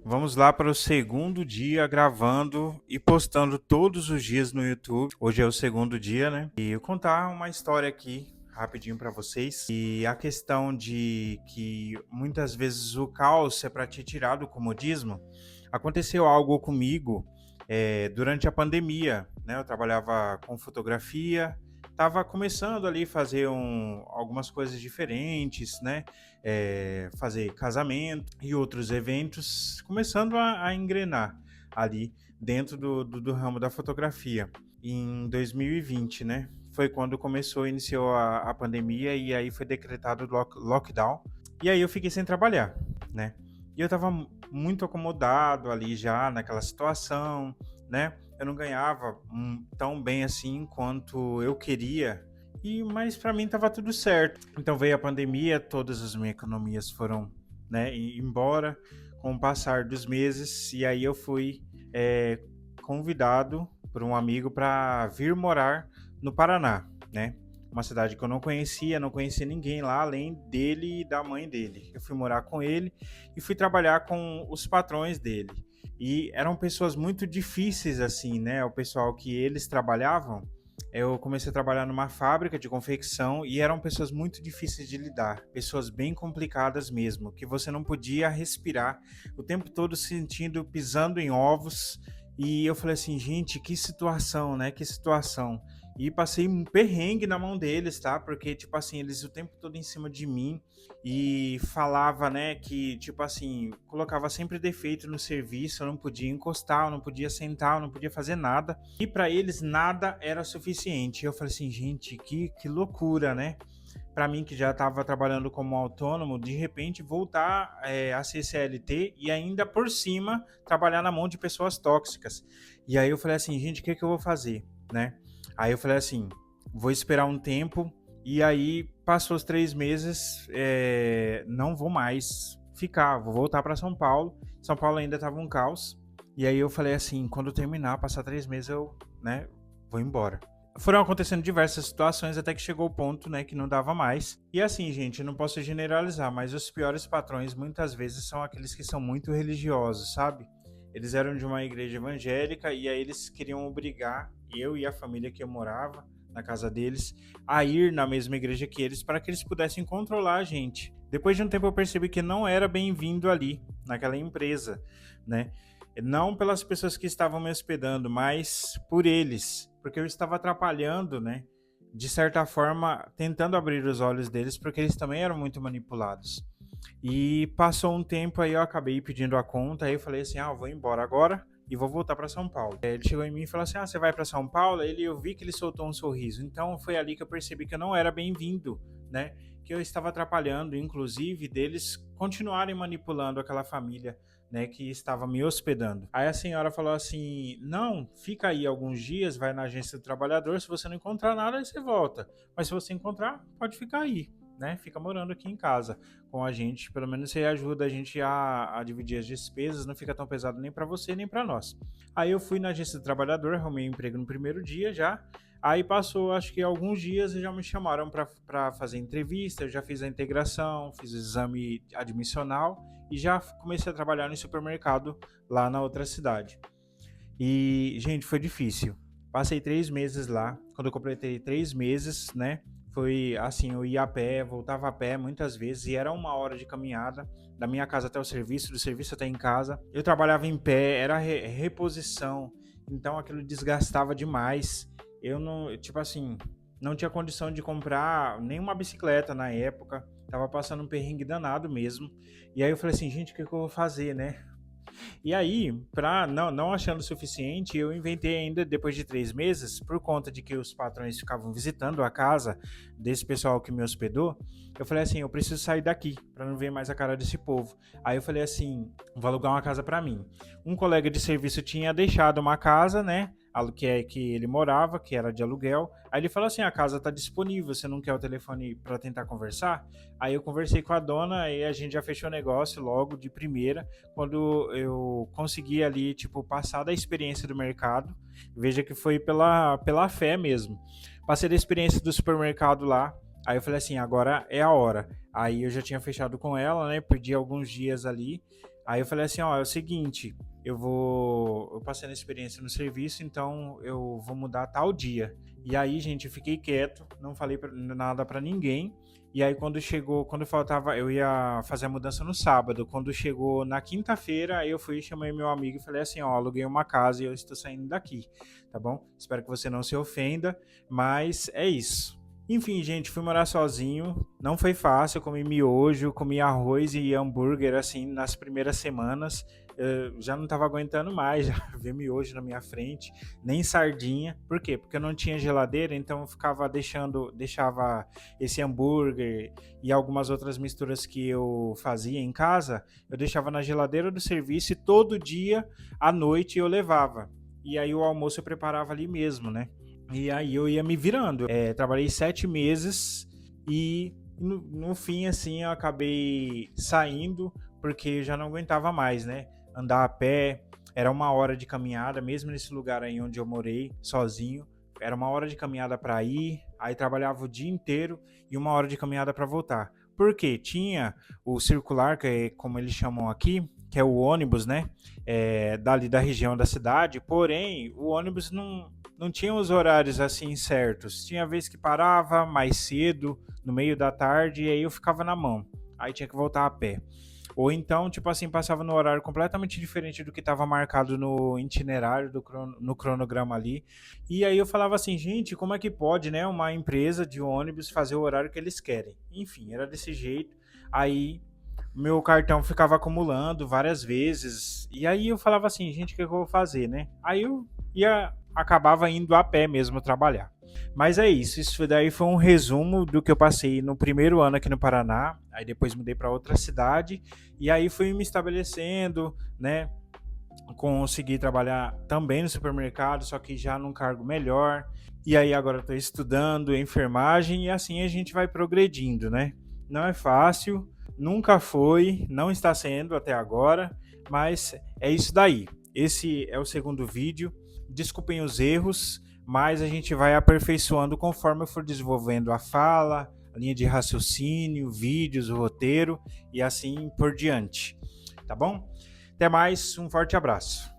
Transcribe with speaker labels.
Speaker 1: Vamos lá para o segundo dia gravando e postando todos os dias no YouTube. Hoje é o segundo dia, né? E eu contar uma história aqui rapidinho para vocês. E a questão de que muitas vezes o caos é para te tirar do comodismo. Aconteceu algo comigo durante a pandemia, né? Eu trabalhava com fotografia, estava começando ali a fazer algumas coisas diferentes, né? Fazer casamento e outros eventos, começando a engrenar ali dentro do ramo da fotografia. Em 2020, né? Foi quando iniciou a pandemia e aí foi decretado o lockdown. E aí eu fiquei sem trabalhar, né? E eu estava muito acomodado ali já naquela situação, né? Eu não ganhava tão bem assim quanto eu queria, mas para mim estava tudo certo. Então veio a pandemia, todas as minhas economias foram, né, embora com o passar dos meses, e aí eu fui convidado por um amigo para vir morar no Paraná, né? Uma cidade que eu não conhecia ninguém lá além dele e da mãe dele. Eu fui morar com ele e fui trabalhar com os patrões dele. E eram pessoas muito difíceis assim, né? O pessoal que eles trabalhavam, eu comecei a trabalhar numa fábrica de confecção e eram pessoas muito difíceis de lidar, pessoas bem complicadas mesmo, que você não podia respirar o tempo todo sentindo, pisando em ovos. E eu falei assim, gente, que situação, né? Que situação. E passei um perrengue na mão deles, tá? Porque, tipo assim, eles o tempo todo em cima de mim e falava, né, que, tipo assim, colocava sempre defeito no serviço, eu não podia encostar, eu não podia sentar, eu não podia fazer nada. E para eles nada era suficiente. Eu falei assim, gente, que loucura, né? Para mim que já estava trabalhando como autônomo, de repente voltar a ser CLT e ainda por cima trabalhar na mão de pessoas tóxicas. E aí eu falei assim, gente, o que eu vou fazer, né? Aí eu falei assim, vou esperar um tempo. E aí passou os 3 meses, não vou mais ficar, vou voltar para São Paulo. São Paulo ainda estava um caos. E aí eu falei assim, quando terminar, passar 3 meses, eu, né, vou embora. Foram acontecendo diversas situações até que chegou o ponto, né, que não dava mais. E assim, gente, eu não posso generalizar, mas os piores patrões muitas vezes são aqueles que são muito religiosos, sabe? Eles eram de uma igreja evangélica e aí eles queriam obrigar eu e a família que eu morava na casa deles a ir na mesma igreja que eles para que eles pudessem controlar a gente. Depois de um tempo eu percebi que não era bem-vindo ali, naquela empresa, né? Não pelas pessoas que estavam me hospedando, mas por eles, porque eu estava atrapalhando, né? De certa forma, tentando abrir os olhos deles, porque eles também eram muito manipulados. E passou um tempo aí, eu acabei pedindo a conta, aí eu falei assim, eu vou embora agora e vou voltar para São Paulo. Ele chegou em mim e falou assim, você vai para São Paulo? Eu vi que ele soltou um sorriso, então foi ali que eu percebi que eu não era bem-vindo, né? Que eu estava atrapalhando, inclusive, deles continuarem manipulando aquela família, né, que estava me hospedando. Aí a senhora falou assim, não, fica aí alguns dias, vai na agência do trabalhador, se você não encontrar nada, aí você volta. Mas se você encontrar, pode ficar aí, né? Fica morando aqui em casa com a gente, pelo menos você ajuda a gente a dividir as despesas, não fica tão pesado nem para você nem para nós. Aí eu fui na agência do trabalhador, arrumei um emprego no primeiro dia já. Aí passou, acho que alguns dias e já me chamaram para fazer entrevista, eu já fiz a integração, fiz o exame admissional e já comecei a trabalhar no supermercado lá na outra cidade. E, gente, foi difícil. Passei 3 meses lá. Quando eu completei 3 meses, né? Foi assim, eu ia a pé, voltava a pé muitas vezes, e era 1 hora de caminhada da minha casa até o serviço, do serviço até em casa. Eu trabalhava em pé, era reposição, então aquilo desgastava demais. Eu não, tipo assim, não tinha condição de comprar nenhuma bicicleta na época, tava passando um perrengue danado mesmo. E aí eu falei assim, gente, o que eu vou fazer, né? E aí, para não achando o suficiente, eu inventei ainda depois de 3 meses, por conta de que os patrões ficavam visitando a casa desse pessoal que me hospedou, eu falei assim, eu preciso sair daqui para não ver mais a cara desse povo. Aí eu falei assim, vou alugar uma casa para mim. Um colega de serviço tinha deixado uma casa, né? Que ele morava, que era de aluguel. Aí ele falou assim, a casa está disponível, você não quer o telefone para tentar conversar? Aí eu conversei com a dona e a gente já fechou o negócio logo de primeira, quando eu consegui ali, tipo, passar da experiência do mercado. Veja que foi pela fé mesmo. Passei da experiência do supermercado lá, aí eu falei assim, agora é a hora. Aí eu já tinha fechado com ela, né, perdi alguns dias ali, Aí eu falei assim, ó, é o seguinte, eu passei na experiência no serviço, então eu vou mudar tal dia. E aí, gente, eu fiquei quieto, não falei nada pra ninguém. E aí quando faltava, eu ia fazer a mudança no sábado. Quando chegou na quinta-feira, aí eu fui, chamei meu amigo e falei assim, ó, aluguei uma casa e eu estou saindo daqui, tá bom? Espero que você não se ofenda, mas é isso. Enfim, gente, fui morar sozinho. Não foi fácil. Eu comi miojo, comi arroz e hambúrguer assim nas primeiras semanas. Eu já não estava aguentando mais, já ver miojo na minha frente, nem sardinha. Por quê? Porque eu não tinha geladeira, então eu deixava esse hambúrguer e algumas outras misturas que eu fazia em casa, eu deixava na geladeira do serviço e todo dia à noite eu levava. E aí o almoço eu preparava ali mesmo, né? E aí eu ia me virando. Trabalhei 7 meses e no fim, assim, eu acabei saindo porque eu já não aguentava mais, né? Andar a pé, era 1 hora de caminhada, mesmo nesse lugar aí onde eu morei, sozinho. Era 1 hora de caminhada para ir, aí trabalhava o dia inteiro e 1 hora de caminhada para voltar. Porque tinha o circular, que é como eles chamam aqui, que é o ônibus, né? Dali da região da cidade, porém, o ônibus não tinha os horários assim certos. Tinha vez que parava mais cedo, no meio da tarde, e aí eu ficava na mão. Aí tinha que voltar a pé. Ou então, tipo assim, passava no horário completamente diferente do que estava marcado no itinerário, no cronograma ali. E aí eu falava assim, gente, como é que pode, né, uma empresa de ônibus fazer o horário que eles querem? Enfim, era desse jeito. Aí meu cartão ficava acumulando várias vezes. E aí eu falava assim, gente, o que eu vou fazer, né? Aí eu acabava indo a pé mesmo trabalhar. Mas é isso daí foi um resumo do que eu passei no primeiro ano aqui no Paraná, aí depois mudei para outra cidade, e aí fui me estabelecendo, né? Consegui trabalhar também no supermercado, só que já num cargo melhor, e aí agora estou estudando enfermagem, e assim a gente vai progredindo, né? Não é fácil, nunca foi, não está sendo até agora, mas é isso daí. Esse é o segundo vídeo. Desculpem os erros, mas a gente vai aperfeiçoando conforme eu for desenvolvendo a fala, a linha de raciocínio, vídeos, o roteiro e assim por diante. Tá bom? Até mais, um forte abraço.